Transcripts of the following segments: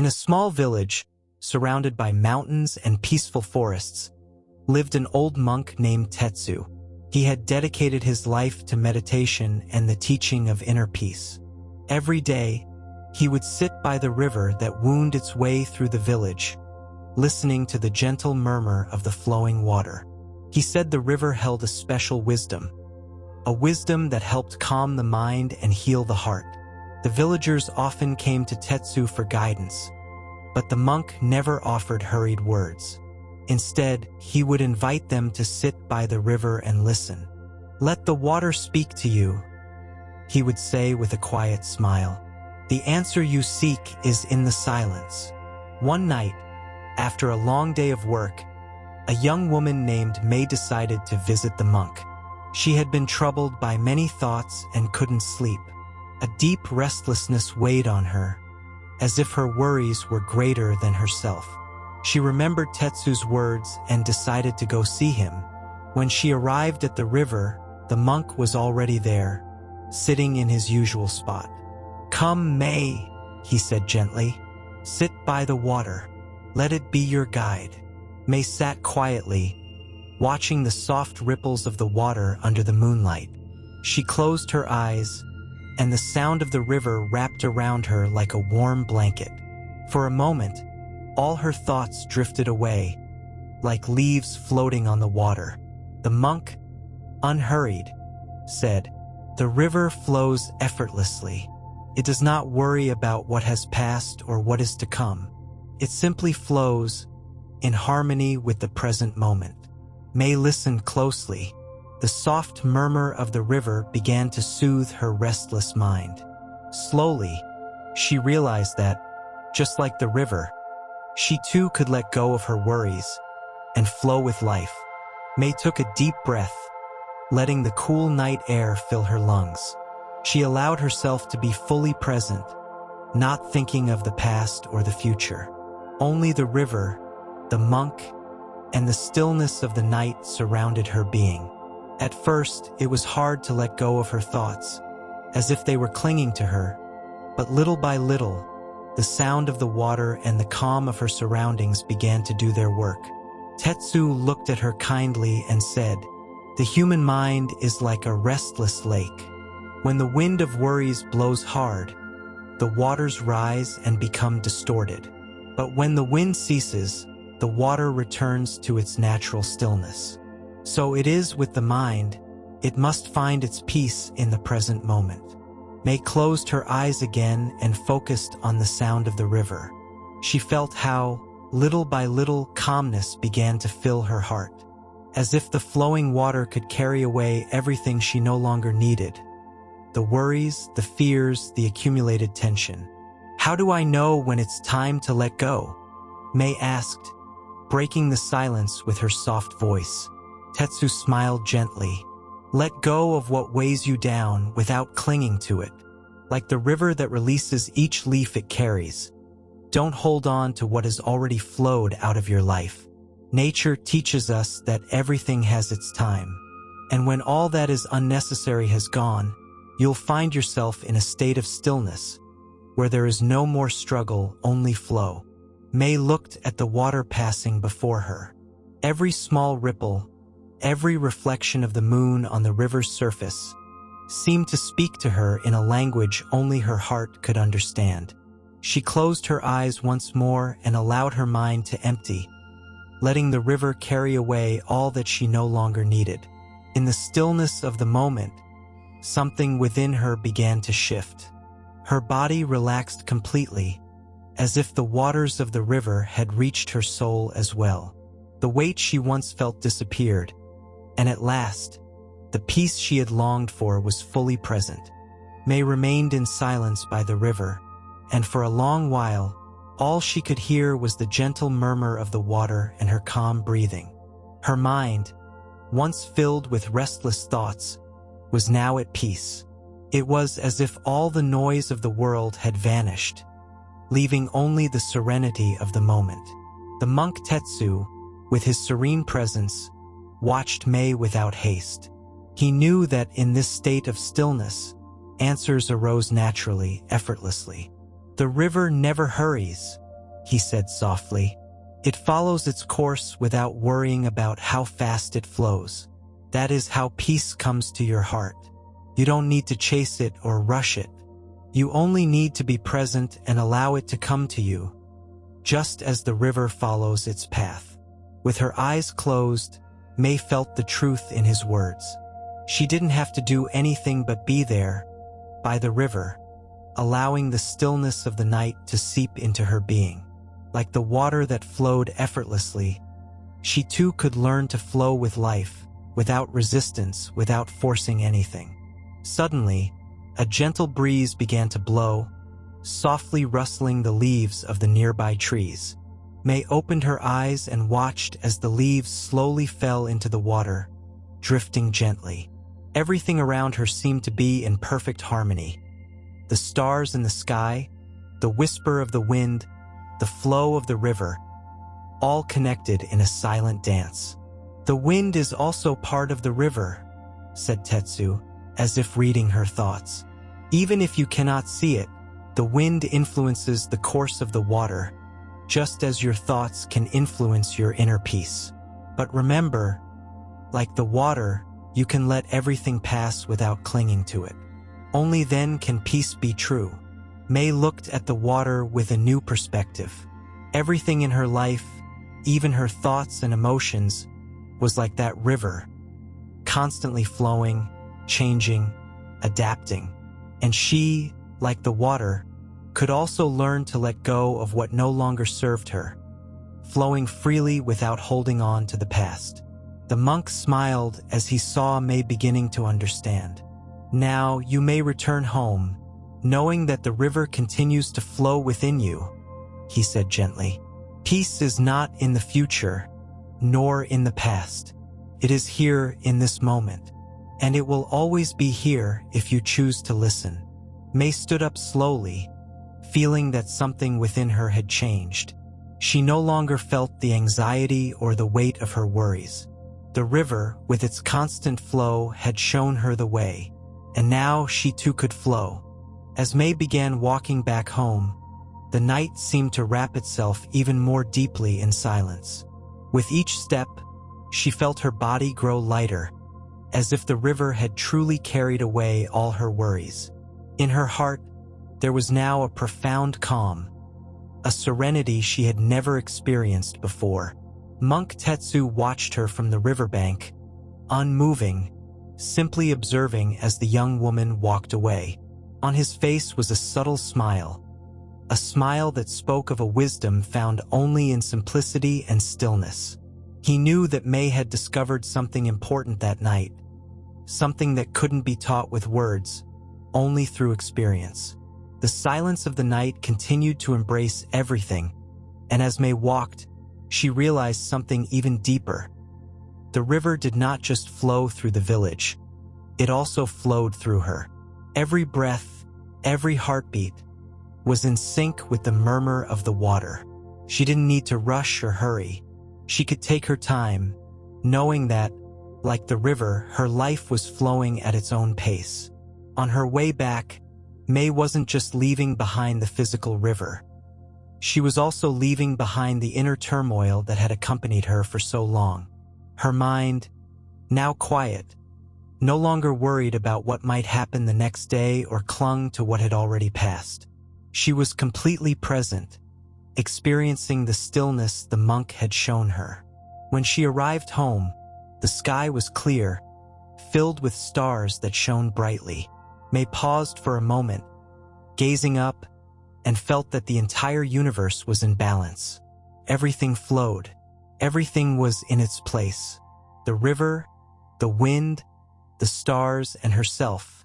In a small village, surrounded by mountains and peaceful forests, lived an old monk named Tetsu. He had dedicated his life to meditation and the teaching of inner peace. Every day, he would sit by the river that wound its way through the village, listening to the gentle murmur of the flowing water. He said the river held a special wisdom, a wisdom that helped calm the mind and heal the heart. The villagers often came to Tetsu for guidance, but the monk never offered hurried words. Instead, he would invite them to sit by the river and listen. "Let the water speak to you," he would say with a quiet smile. "The answer you seek is in the silence." One night, after a long day of work, a young woman named May decided to visit the monk. She had been troubled by many thoughts and couldn't sleep. A deep restlessness weighed on her, as if her worries were greater than herself. She remembered Tetsu's words and decided to go see him. When she arrived at the river, the monk was already there, sitting in his usual spot. "Come, May," he said gently. "Sit by the water. Let it be your guide." May sat quietly, watching the soft ripples of the water under the moonlight. She closed her eyes, and the sound of the river wrapped around her like a warm blanket. For a moment, all her thoughts drifted away, like leaves floating on the water. The monk, unhurried, said, "The river flows effortlessly. It does not worry about what has passed or what is to come. It simply flows in harmony with the present moment." May listened closely. The soft murmur of the river began to soothe her restless mind. Slowly, she realized that, just like the river, she too could let go of her worries and flow with life. May took a deep breath, letting the cool night air fill her lungs. She allowed herself to be fully present, not thinking of the past or the future. Only the river, the monk, and the stillness of the night surrounded her being. At first, it was hard to let go of her thoughts, as if they were clinging to her, but little by little, the sound of the water and the calm of her surroundings began to do their work. Tetsu looked at her kindly and said, "The human mind is like a restless lake. When the wind of worries blows hard, the waters rise and become distorted. But when the wind ceases, the water returns to its natural stillness. So it is with the mind, it must find its peace in the present moment." May closed her eyes again and focused on the sound of the river. She felt how, little by little, calmness began to fill her heart, as if the flowing water could carry away everything she no longer needed. The worries, the fears, the accumulated tension. "How do I know when it's time to let go?" May asked, breaking the silence with her soft voice. Tetsu smiled gently. "Let go of what weighs you down without clinging to it. Like the river that releases each leaf it carries. Don't hold on to what has already flowed out of your life. Nature teaches us that everything has its time. And when all that is unnecessary has gone, you'll find yourself in a state of stillness, where there is no more struggle, only flow." May looked at the water passing before her. Every small ripple, every reflection of the moon on the river's surface, seemed to speak to her in a language only her heart could understand. She closed her eyes once more and allowed her mind to empty, letting the river carry away all that she no longer needed. In the stillness of the moment, something within her began to shift. Her body relaxed completely, as if the waters of the river had reached her soul as well. The weight she once felt disappeared, and at last, the peace she had longed for was fully present. May remained in silence by the river, and for a long while, all she could hear was the gentle murmur of the water and her calm breathing. Her mind, once filled with restless thoughts, was now at peace. It was as if all the noise of the world had vanished, leaving only the serenity of the moment. The monk Tetsu, with his serene presence, watched May without haste. He knew that in this state of stillness, answers arose naturally, effortlessly. The river never hurries, he said softly. It follows its course without worrying about how fast it flows. That is how peace comes to your heart. You don't need to chase it or rush it. You only need to be present and allow it to come to you, just as the river follows its path. With her eyes closed, May felt the truth in his words. She didn't have to do anything but be there, by the river, allowing the stillness of the night to seep into her being. Like the water that flowed effortlessly, she too could learn to flow with life, without resistance, without forcing anything. Suddenly, a gentle breeze began to blow, softly rustling the leaves of the nearby trees. May opened her eyes and watched as the leaves slowly fell into the water, drifting gently. Everything around her seemed to be in perfect harmony. The stars in the sky, the whisper of the wind, the flow of the river, all connected in a silent dance. The wind is also part of the river, said Tetsu, as if reading her thoughts. Even if you cannot see it, the wind influences the course of the water, just as your thoughts can influence your inner peace. But remember, like the water, you can let everything pass without clinging to it. Only then can peace be true. May looked at the water with a new perspective. Everything in her life, even her thoughts and emotions, was like that river, constantly flowing, changing, adapting. And she, like the water, could also learn to let go of what no longer served her, flowing freely without holding on to the past. The monk smiled as he saw May beginning to understand. Now you may return home, knowing that the river continues to flow within you, he said gently. Peace is not in the future, nor in the past. It is here in this moment, and it will always be here if you choose to listen. May stood up slowly, feeling that something within her had changed. She no longer felt the anxiety or the weight of her worries. The river, with its constant flow, had shown her the way, and now she too could flow. As May began walking back home, the night seemed to wrap itself even more deeply in silence. With each step, she felt her body grow lighter, as if the river had truly carried away all her worries. In her heart, there was now a profound calm, a serenity she had never experienced before. Monk Tetsu watched her from the riverbank, unmoving, simply observing as the young woman walked away. On his face was a subtle smile, a smile that spoke of a wisdom found only in simplicity and stillness. He knew that May had discovered something important that night, something that couldn't be taught with words, only through experience. The silence of the night continued to embrace everything, and as May walked, she realized something even deeper. The river did not just flow through the village, it also flowed through her. Every breath, every heartbeat, was in sync with the murmur of the water. She didn't need to rush or hurry. She could take her time, knowing that, like the river, her life was flowing at its own pace. On her way back, May wasn't just leaving behind the physical river. She was also leaving behind the inner turmoil that had accompanied her for so long. Her mind, now quiet, no longer worried about what might happen the next day or clung to what had already passed. She was completely present, experiencing the stillness the monk had shown her. When she arrived home, the sky was clear, filled with stars that shone brightly. May paused for a moment, gazing up, and felt that the entire universe was in balance. Everything flowed. Everything was in its place. The river, the wind, the stars, and herself.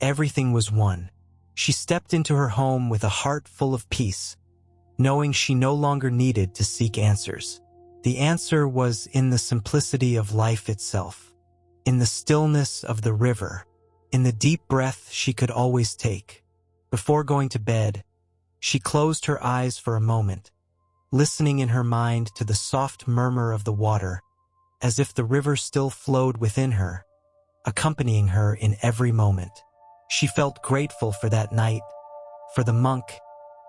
Everything was one. She stepped into her home with a heart full of peace, knowing she no longer needed to seek answers. The answer was in the simplicity of life itself, in the stillness of the river, in the deep breath she could always take. Before going to bed, she closed her eyes for a moment, listening in her mind to the soft murmur of the water, as if the river still flowed within her, accompanying her in every moment. She felt grateful for that night, for the monk,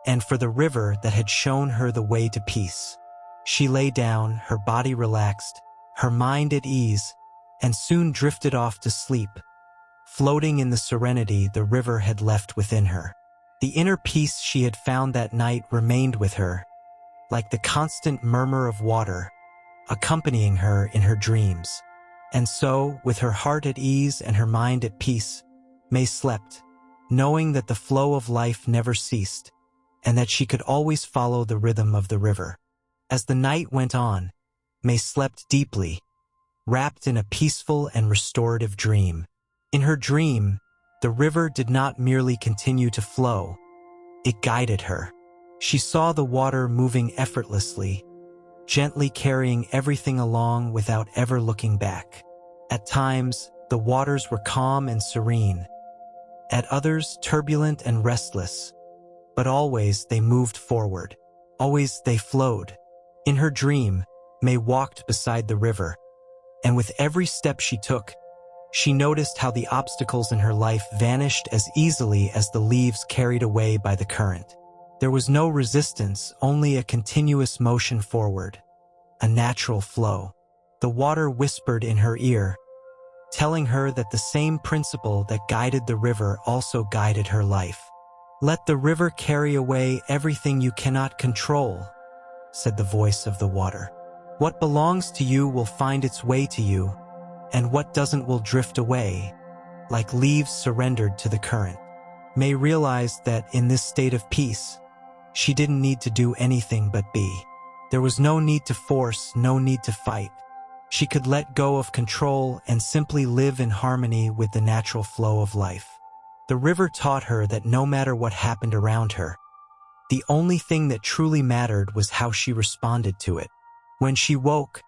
and for the river that had shown her the way to peace. She lay down, her body relaxed, her mind at ease, and soon drifted off to sleep, floating in the serenity the river had left within her. The inner peace she had found that night remained with her, like the constant murmur of water, accompanying her in her dreams. And so, with her heart at ease and her mind at peace, May slept, knowing that the flow of life never ceased, and that she could always follow the rhythm of the river. As the night went on, May slept deeply, wrapped in a peaceful and restorative dream. In her dream, the river did not merely continue to flow, it guided her. She saw the water moving effortlessly, gently carrying everything along without ever looking back. At times, the waters were calm and serene, at others turbulent and restless, but always they moved forward. Always they flowed. In her dream, May walked beside the river, and with every step she took, she noticed how the obstacles in her life vanished as easily as the leaves carried away by the current. There was no resistance, only a continuous motion forward, a natural flow. The water whispered in her ear, telling her that the same principle that guided the river also guided her life. "Let the river carry away everything you cannot control," said the voice of the water. "What belongs to you will find its way to you, and what doesn't will drift away, like leaves surrendered to the current." May realized that in this state of peace, she didn't need to do anything but be. There was no need to force, no need to fight. She could let go of control and simply live in harmony with the natural flow of life. The river taught her that no matter what happened around her, the only thing that truly mattered was how she responded to it. When she woke,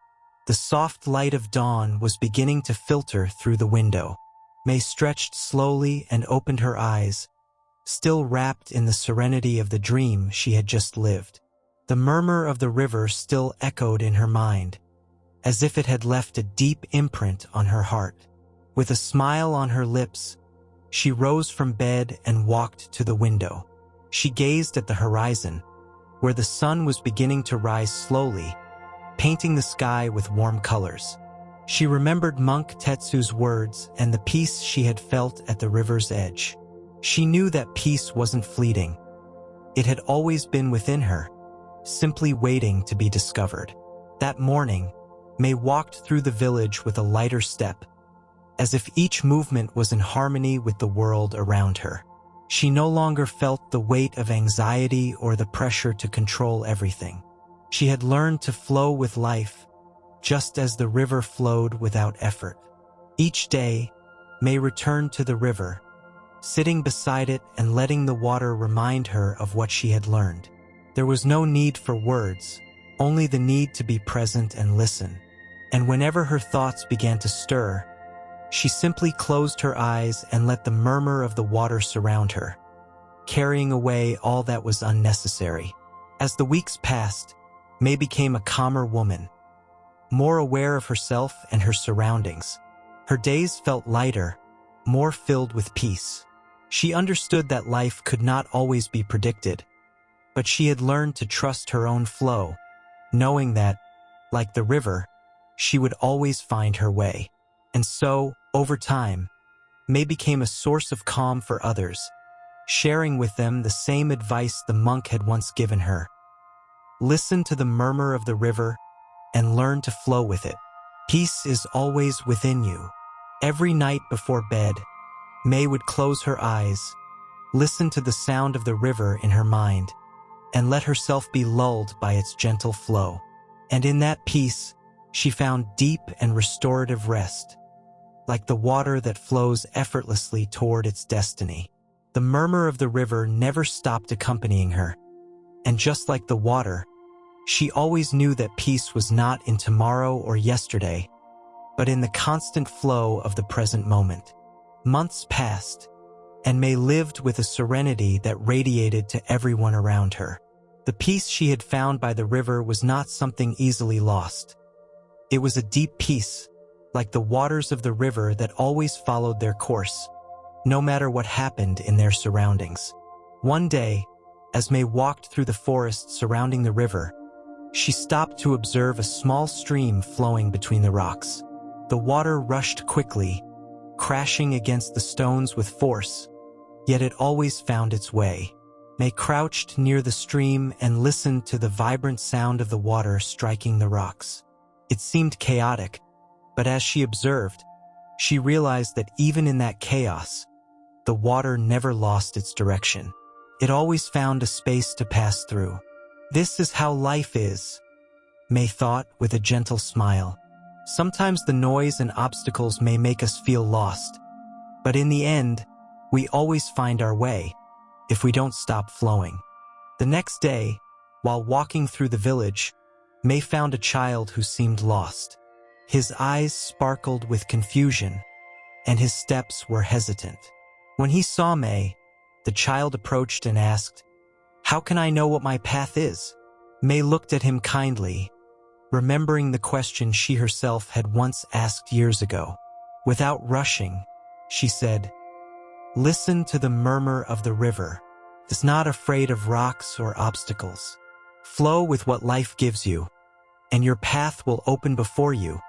the soft light of dawn was beginning to filter through the window. May stretched slowly and opened her eyes, still wrapped in the serenity of the dream she had just lived. The murmur of the river still echoed in her mind, as if it had left a deep imprint on her heart. With a smile on her lips, she rose from bed and walked to the window. She gazed at the horizon, where the sun was beginning to rise slowly, painting the sky with warm colors. She remembered Monk Tetsu's words and the peace she had felt at the river's edge. She knew that peace wasn't fleeting. It had always been within her, simply waiting to be discovered. That morning, May walked through the village with a lighter step, as if each movement was in harmony with the world around her. She no longer felt the weight of anxiety or the pressure to control everything. She had learned to flow with life, just as the river flowed without effort. Each day, May returned to the river, sitting beside it and letting the water remind her of what she had learned. There was no need for words, only the need to be present and listen. And whenever her thoughts began to stir, she simply closed her eyes and let the murmur of the water surround her, carrying away all that was unnecessary. As the weeks passed, May became a calmer woman, more aware of herself and her surroundings. Her days felt lighter, more filled with peace. She understood that life could not always be predicted, but she had learned to trust her own flow, knowing that, like the river, she would always find her way. And so, over time, May became a source of calm for others, sharing with them the same advice the monk had once given her. Listen to the murmur of the river and learn to flow with it. Peace is always within you. Every night before bed, May would close her eyes, listen to the sound of the river in her mind, and let herself be lulled by its gentle flow. And in that peace, she found deep and restorative rest, like the water that flows effortlessly toward its destiny. The murmur of the river never stopped accompanying her, and just like the water, she always knew that peace was not in tomorrow or yesterday, but in the constant flow of the present moment. Months passed, and May lived with a serenity that radiated to everyone around her. The peace she had found by the river was not something easily lost. It was a deep peace, like the waters of the river that always followed their course, no matter what happened in their surroundings. One day, As May walked through the forest surrounding the river, she stopped to observe a small stream flowing between the rocks. The water rushed quickly, crashing against the stones with force, yet it always found its way. May crouched near the stream and listened to the vibrant sound of the water striking the rocks. It seemed chaotic, but as she observed, she realized that even in that chaos, the water never lost its direction. It always found a space to pass through. This is how life is, May thought with a gentle smile. Sometimes the noise and obstacles may make us feel lost, but in the end, we always find our way if we don't stop flowing. The next day, while walking through the village, May found a child who seemed lost. His eyes sparkled with confusion, and his steps were hesitant. When he saw May, the child approached and asked, "How can I know what my path is?" May looked at him kindly, remembering the question she herself had once asked years ago. Without rushing, she said, "Listen to the murmur of the river. It's not afraid of rocks or obstacles. Flow with what life gives you, and your path will open before you,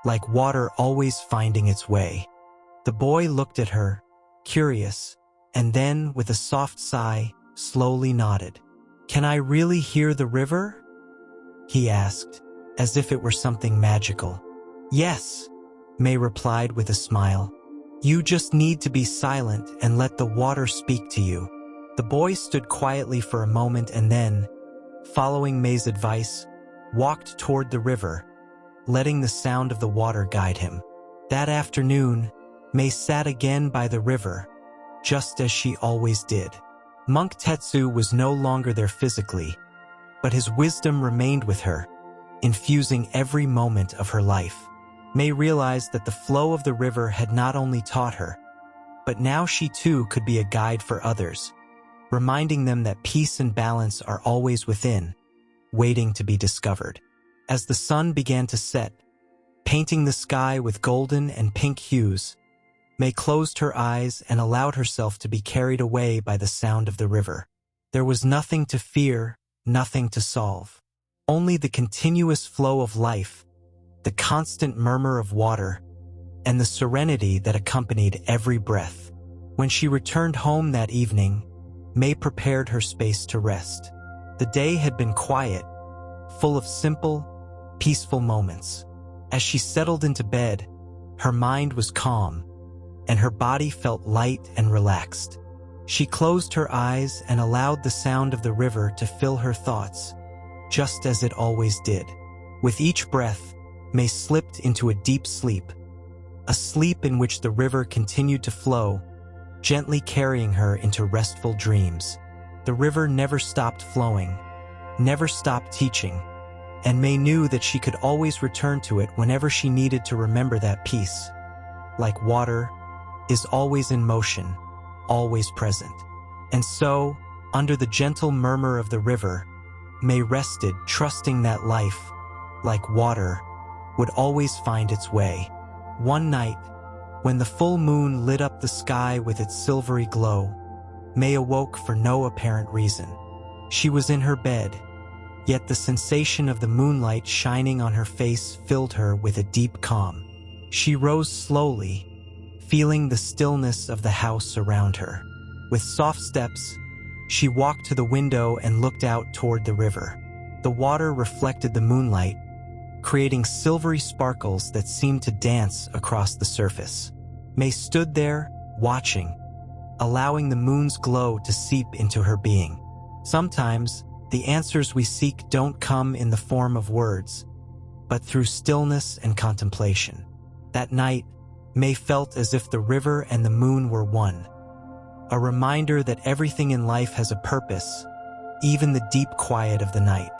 like water always finding its way." The boy looked at her, curious, and then, with a soft sigh, slowly nodded. "Can I really hear the river?" he asked, as if it were something magical. "Yes," May replied with a smile. "You just need to be silent and let the water speak to you." The boy stood quietly for a moment and then, following May's advice, walked toward the river, letting the sound of the water guide him. That afternoon, May sat again by the river, just as she always did. Monk Tetsu was no longer there physically, but his wisdom remained with her, infusing every moment of her life. May realized that the flow of the river had not only taught her, but now she too could be a guide for others, reminding them that peace and balance are always within, waiting to be discovered. As the sun began to set, painting the sky with golden and pink hues, May closed her eyes and allowed herself to be carried away by the sound of the river. There was nothing to fear, nothing to solve. Only the continuous flow of life, the constant murmur of water, and the serenity that accompanied every breath. When she returned home that evening, May prepared her space to rest. The day had been quiet, full of simple, peaceful moments. As she settled into bed, her mind was calm, and her body felt light and relaxed. She closed her eyes and allowed the sound of the river to fill her thoughts, just as it always did. With each breath, May slipped into a deep sleep, a sleep in which the river continued to flow, gently carrying her into restful dreams. The river never stopped flowing, never stopped teaching, and May knew that she could always return to it whenever she needed to remember that peace. Like water, is always in motion, always present. And so, under the gentle murmur of the river, May rested, trusting that life, like water, would always find its way. One night, when the full moon lit up the sky with its silvery glow, May awoke for no apparent reason. She was in her bed, yet the sensation of the moonlight shining on her face filled her with a deep calm. She rose slowly, feeling the stillness of the house around her. With soft steps, she walked to the window and looked out toward the river. The water reflected the moonlight, creating silvery sparkles that seemed to dance across the surface. May stood there, watching, allowing the moon's glow to seep into her being. Sometimes, the answers we seek don't come in the form of words, but through stillness and contemplation. That night, May felt as if the river and the moon were one, a reminder that everything in life has a purpose, even the deep quiet of the night.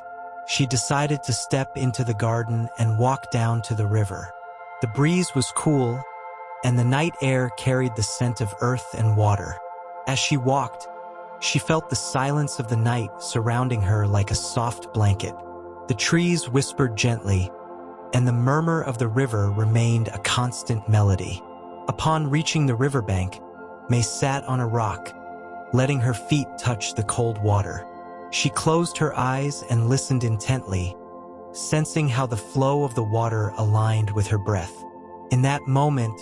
She decided to step into the garden and walk down to the river. The breeze was cool, and the night air carried the scent of earth and water. As she walked, she felt the silence of the night surrounding her like a soft blanket. The trees whispered gently, and the murmur of the river remained a constant melody. Upon reaching the riverbank, May sat on a rock, letting her feet touch the cold water. She closed her eyes and listened intently, sensing how the flow of the water aligned with her breath. In that moment,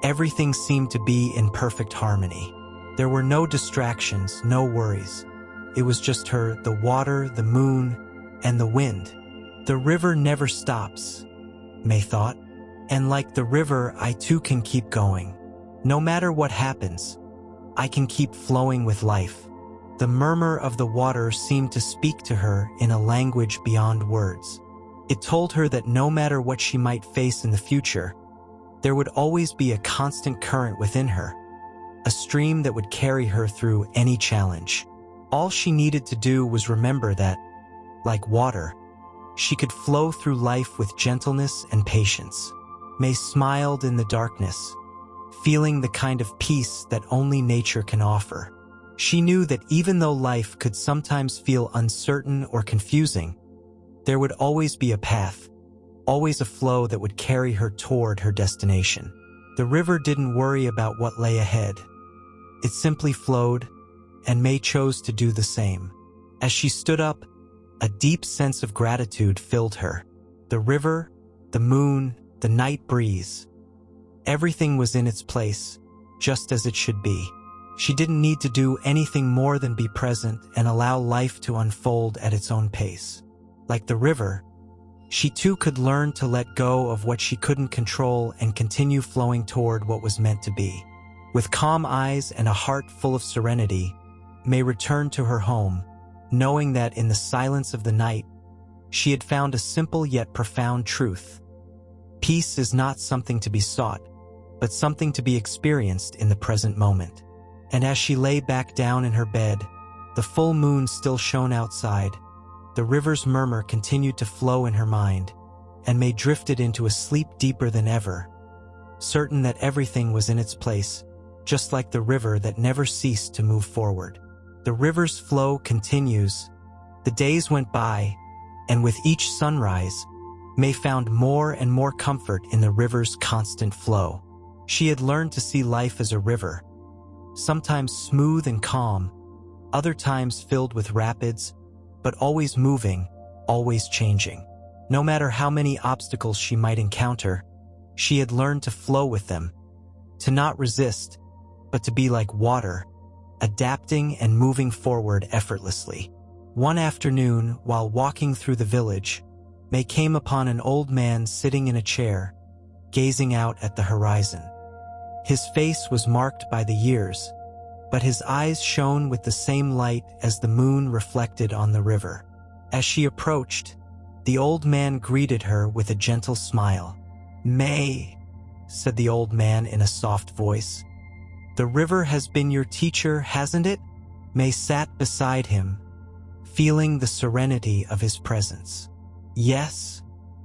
everything seemed to be in perfect harmony. There were no distractions, no worries. It was just her, the water, the moon, and the wind. The river never stops, May thought. And like the river, I too can keep going. No matter what happens, I can keep flowing with life. The murmur of the water seemed to speak to her in a language beyond words. It told her that no matter what she might face in the future, there would always be a constant current within her, a stream that would carry her through any challenge. All she needed to do was remember that, like water, she could flow through life with gentleness and patience. May smiled in the darkness, feeling the kind of peace that only nature can offer. She knew that even though life could sometimes feel uncertain or confusing, there would always be a path, always a flow that would carry her toward her destination. The river didn't worry about what lay ahead. It simply flowed, and May chose to do the same. As she stood up, a deep sense of gratitude filled her. The river, the moon, the night breeze. Everything was in its place, just as it should be. She didn't need to do anything more than be present and allow life to unfold at its own pace. Like the river, she too could learn to let go of what she couldn't control and continue flowing toward what was meant to be. With calm eyes and a heart full of serenity, May returned to her home, knowing that in the silence of the night, she had found a simple yet profound truth. Peace is not something to be sought, but something to be experienced in the present moment. And as she lay back down in her bed, the full moon still shone outside. The river's murmur continued to flow in her mind, and May drifted into a sleep deeper than ever, certain that everything was in its place, just like the river that never ceased to move forward. The river's flow continues. The days went by, and with each sunrise, May found more and more comfort in the river's constant flow. She had learned to see life as a river, sometimes smooth and calm, other times filled with rapids, but always moving, always changing. No matter how many obstacles she might encounter, she had learned to flow with them, to not resist, but to be like water, adapting and moving forward effortlessly. One afternoon, while walking through the village, May came upon an old man sitting in a chair, gazing out at the horizon. His face was marked by the years, but his eyes shone with the same light as the moon reflected on the river. As she approached, the old man greeted her with a gentle smile. "May," said the old man in a soft voice, "the river has been your teacher, hasn't it?" May sat beside him, feeling the serenity of his presence. "Yes,"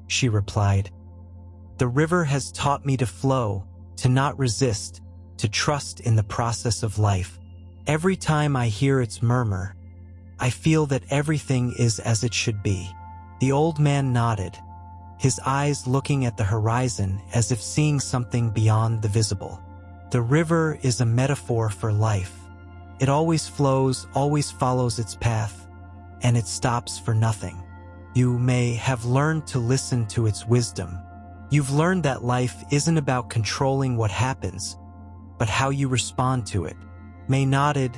she replied. "The river has taught me to flow, to not resist, to trust in the process of life. Every time I hear its murmur, I feel that everything is as it should be." The old man nodded, his eyes looking at the horizon as if seeing something beyond the visible. The river is a metaphor for life. It always flows, always follows its path, and it stops for nothing. You may have learned to listen to its wisdom. You've learned that life isn't about controlling what happens, but how you respond to it. May nodded,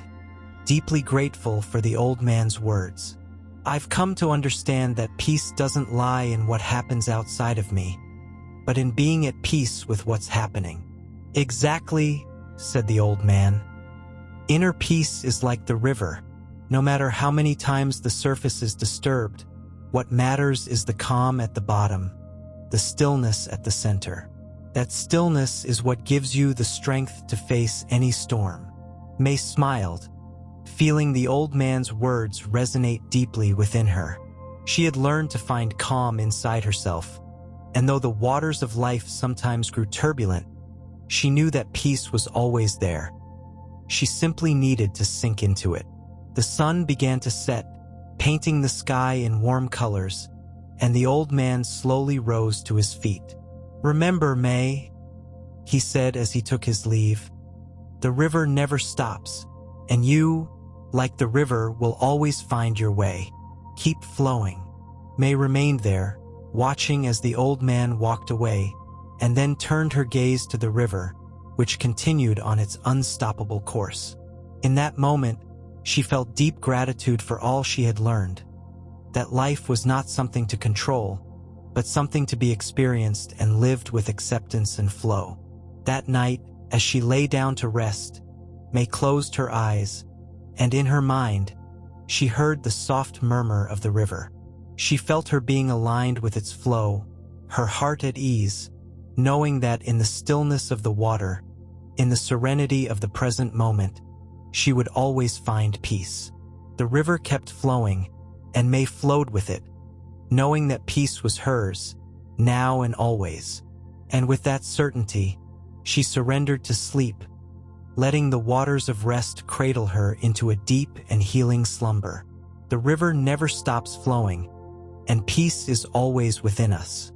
deeply grateful for the old man's words. "I've come to understand that peace doesn't lie in what happens outside of me, but in being at peace with what's happening." "Exactly," said the old man. "Inner peace is like the river. No matter how many times the surface is disturbed, what matters is the calm at the bottom, the stillness at the center. That stillness is what gives you the strength to face any storm." May smiled, feeling the old man's words resonate deeply within her. She had learned to find calm inside herself, and though the waters of life sometimes grew turbulent, she knew that peace was always there. She simply needed to sink into it. The sun began to set, painting the sky in warm colors, and the old man slowly rose to his feet. "Remember, May," he said as he took his leave, "the river never stops. And you, like the river, will always find your way. Keep flowing. May remained there, watching as the old man walked away, and then turned her gaze to the river, which continued on its unstoppable course. In that moment, she felt deep gratitude for all she had learned, that life was not something to control, but something to be experienced and lived with acceptance and flow. That night, as she lay down to rest, May closed her eyes, and in her mind, she heard the soft murmur of the river. She felt her being aligned with its flow, her heart at ease, knowing that in the stillness of the water, in the serenity of the present moment, she would always find peace. The river kept flowing, and May flowed with it, knowing that peace was hers, now and always. And with that certainty, she surrendered to sleep, letting the waters of rest cradle her into a deep and healing slumber. The river never stops flowing, and peace is always within us.